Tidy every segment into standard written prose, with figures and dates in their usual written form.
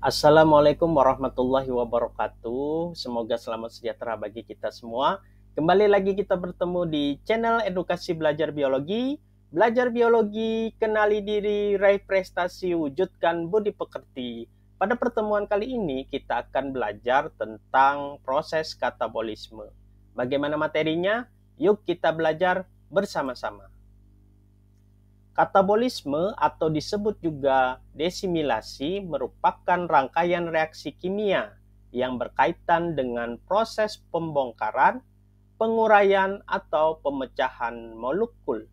Assalamualaikum warahmatullahi wabarakatuh. Semoga selamat sejahtera bagi kita semua. Kembali lagi kita bertemu di channel Edukasi Belajar Biologi. Belajar biologi, kenali diri, raih prestasi, wujudkan budi pekerti. Pada pertemuan kali ini kita akan belajar tentang proses katabolisme. Bagaimana materinya? Yuk kita belajar bersama-sama. Katabolisme atau disebut juga desimilasi merupakan rangkaian reaksi kimia yang berkaitan dengan proses pembongkaran, penguraian atau pemecahan molekul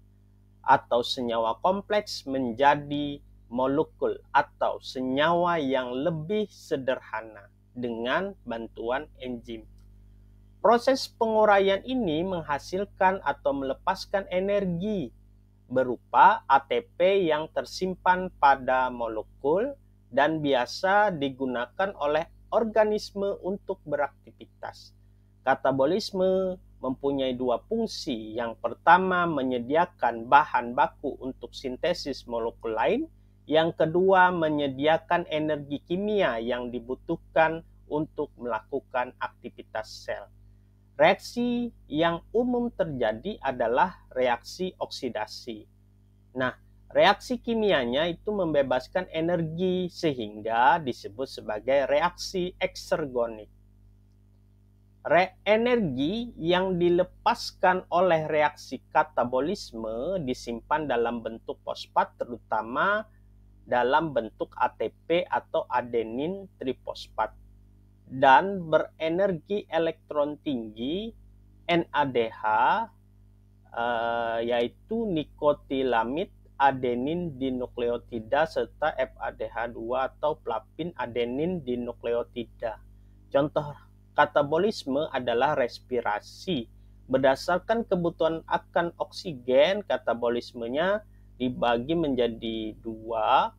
atau senyawa kompleks menjadi molekul atau senyawa yang lebih sederhana dengan bantuan enzim. Proses penguraian ini menghasilkan atau melepaskan energi berupa ATP yang tersimpan pada molekul dan biasa digunakan oleh organisme untuk beraktivitas. Katabolisme mempunyai dua fungsi. Yang pertama, menyediakan bahan baku untuk sintesis molekul lain. Yang kedua, menyediakan energi kimia yang dibutuhkan untuk melakukan aktivitas sel. Reaksi yang umum terjadi adalah reaksi oksidasi. Nah, reaksi kimianya itu membebaskan energi sehingga disebut sebagai reaksi eksergonik. Energi yang dilepaskan oleh reaksi katabolisme disimpan dalam bentuk fosfat, terutama dalam bentuk ATP atau adenin trifosfat, dan berenergi elektron tinggi NADH, yaitu nikotilamid adenin dinukleotida serta FADH2 atau flavin adenin dinukleotida. Contoh katabolisme adalah respirasi. Berdasarkan kebutuhan akan oksigen, katabolismenya dibagi menjadi dua.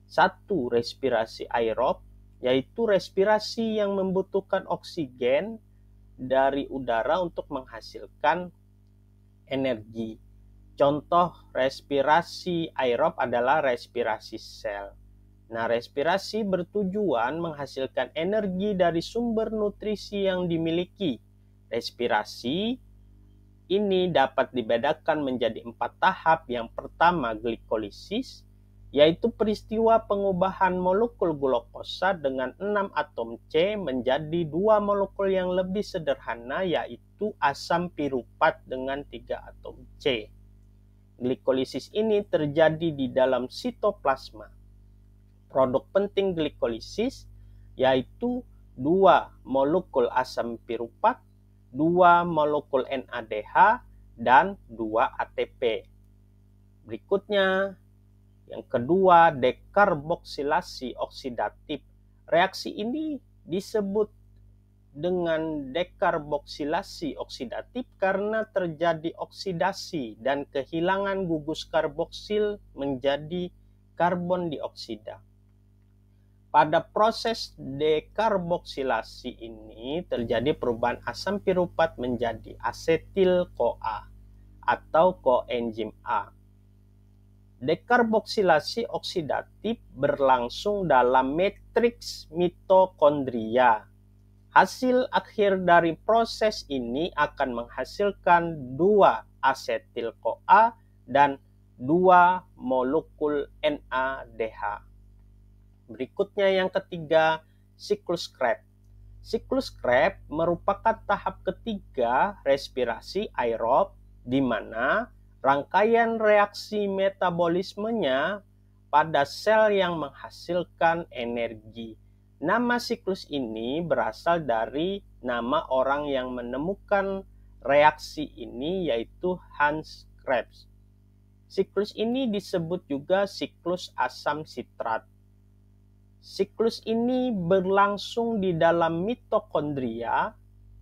Satu, respirasi aerob, yaitu respirasi yang membutuhkan oksigen dari udara untuk menghasilkan energi. Contoh respirasi aerob adalah respirasi sel. Nah, respirasi bertujuan menghasilkan energi dari sumber nutrisi yang dimiliki. Respirasi ini dapat dibedakan menjadi 4 tahap. Yang pertama, glikolisis, yaitu peristiwa pengubahan molekul glukosa dengan 6 atom C menjadi 2 molekul yang lebih sederhana, yaitu asam piruvat dengan 3 atom C. Glikolisis ini terjadi di dalam sitoplasma. Produk penting glikolisis yaitu 2 molekul asam piruvat, 2 molekul NADH, dan 2 ATP. Berikutnya, yang kedua, dekarboksilasi oksidatif. Reaksi ini disebut dengan dekarboksilasi oksidatif karena terjadi oksidasi dan kehilangan gugus karboksil menjadi karbon dioksida. Pada proses dekarboksilasi ini terjadi perubahan asam piruvat menjadi asetil-CoA atau koenzim A. Dekarboksilasi oksidatif berlangsung dalam matriks mitokondria. Hasil akhir dari proses ini akan menghasilkan 2 asetil-CoA dan 2 molekul NADH. Berikutnya yang ketiga, siklus Krebs. Siklus Krebs merupakan tahap ketiga respirasi aerob di mana rangkaian reaksi metabolismenya pada sel yang menghasilkan energi. Nama siklus ini berasal dari nama orang yang menemukan reaksi ini, yaitu Hans Krebs. Siklus ini disebut juga siklus asam sitrat. Siklus ini berlangsung di dalam mitokondria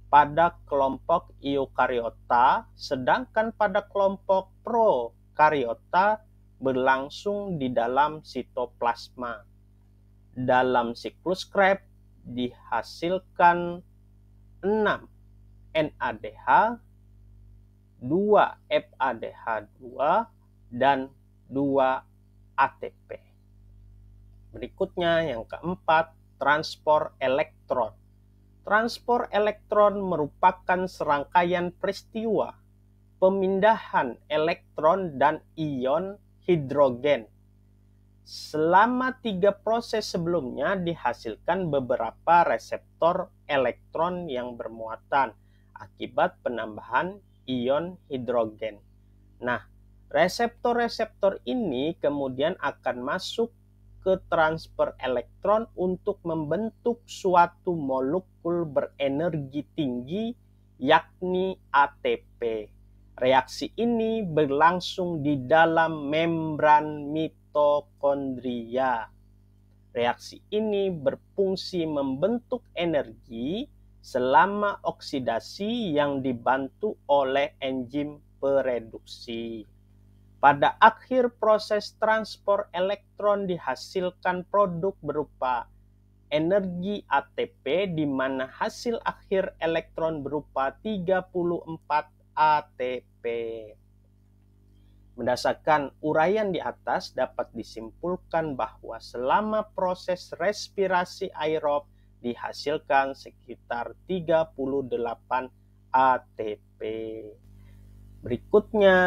pada kelompok eukariota, sedangkan pada kelompok prokariota berlangsung di dalam sitoplasma. Dalam siklus Krebs dihasilkan 6 NADH, 2 FADH2, dan 2 ATP. Berikutnya yang keempat, transport elektron. Transport elektron merupakan serangkaian peristiwa pemindahan elektron dan ion hidrogen. Selama 3 proses sebelumnya dihasilkan beberapa reseptor elektron yang bermuatan akibat penambahan ion hidrogen. Nah, reseptor-reseptor ini kemudian akan masuk ke transfer elektron untuk membentuk suatu molekul berenergi tinggi, yakni ATP. Reaksi ini berlangsung di dalam membran mitokondria. Reaksi ini berfungsi membentuk energi selama oksidasi yang dibantu oleh enzim pereduksi. Pada akhir proses transport elektron dihasilkan produk berupa energi ATP, di mana hasil akhir elektron berupa 34 ATP. Berdasarkan uraian di atas dapat disimpulkan bahwa selama proses respirasi aerob dihasilkan sekitar 38 ATP. Berikutnya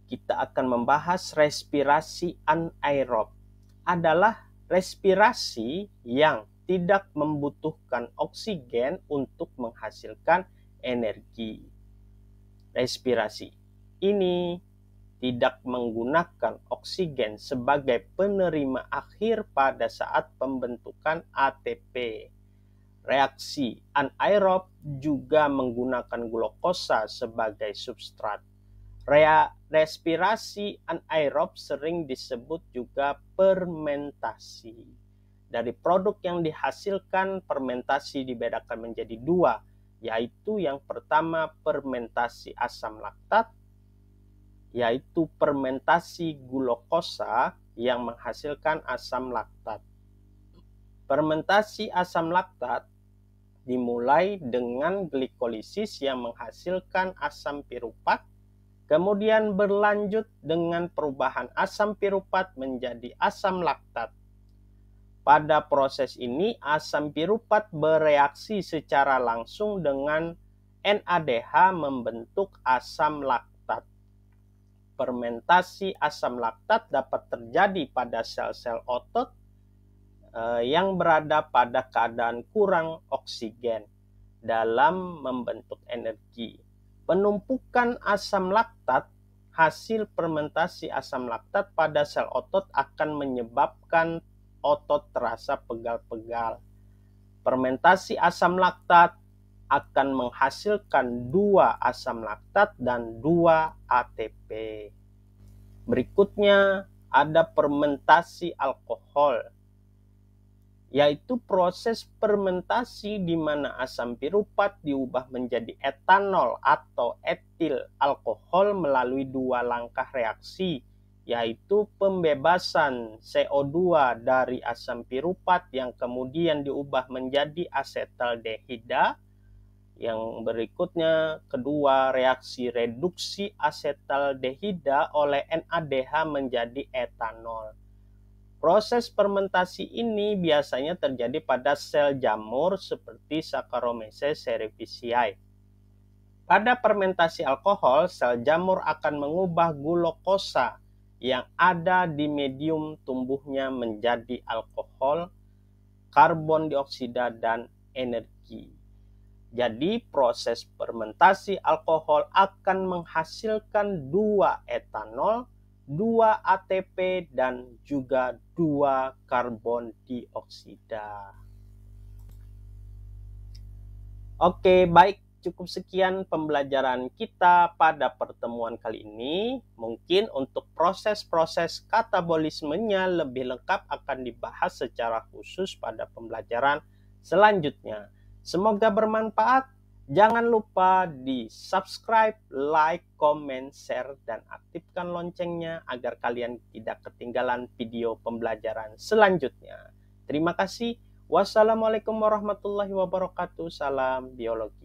kita akan membahas respirasi anaerob. Adalah respirasi yang tidak membutuhkan oksigen untuk menghasilkan energi. Respirasi ini tidak menggunakan oksigen sebagai penerima akhir pada saat pembentukan ATP. Reaksi anaerob juga menggunakan glukosa sebagai substrat. Respirasi anaerob sering disebut juga fermentasi. Dari produk yang dihasilkan, fermentasi dibedakan menjadi 2, yaitu yang pertama fermentasi asam laktat, yaitu fermentasi glukosa yang menghasilkan asam laktat. Fermentasi asam laktat dimulai dengan glikolisis yang menghasilkan asam piruvat, kemudian berlanjut dengan perubahan asam piruvat menjadi asam laktat. Pada proses ini, asam piruvat bereaksi secara langsung dengan NADH membentuk asam laktat. Fermentasi asam laktat dapat terjadi pada sel-sel otot yang berada pada keadaan kurang oksigen dalam membentuk energi. Penumpukan asam laktat, hasil fermentasi asam laktat pada sel otot akan menyebabkan otot terasa pegal-pegal. Fermentasi asam laktat akan menghasilkan 2 asam laktat dan 2 ATP. Berikutnya ada fermentasi alkohol, yaitu proses fermentasi di mana asam piruvat diubah menjadi etanol atau etil alkohol melalui 2 langkah reaksi, yaitu pembebasan CO2 dari asam piruvat yang kemudian diubah menjadi asetaldehida. Yang berikutnya, kedua, reaksi reduksi asetaldehida oleh NADH menjadi etanol. Proses fermentasi ini biasanya terjadi pada sel jamur seperti Saccharomyces cerevisiae. Pada fermentasi alkohol, sel jamur akan mengubah glukosa yang ada di medium tumbuhnya menjadi alkohol, karbon dioksida, dan energi. Jadi proses fermentasi alkohol akan menghasilkan 2 etanol, 2 ATP, dan juga 2 karbon dioksida. Oke, baik. Cukup sekian pembelajaran kita pada pertemuan kali ini. Mungkin untuk proses-proses katabolismenya lebih lengkap akan dibahas secara khusus pada pembelajaran selanjutnya. Semoga bermanfaat. Jangan lupa di subscribe, like, comment, share, dan aktifkan loncengnya agar kalian tidak ketinggalan video pembelajaran selanjutnya. Terima kasih. Wassalamualaikum warahmatullahi wabarakatuh. Salam biologi.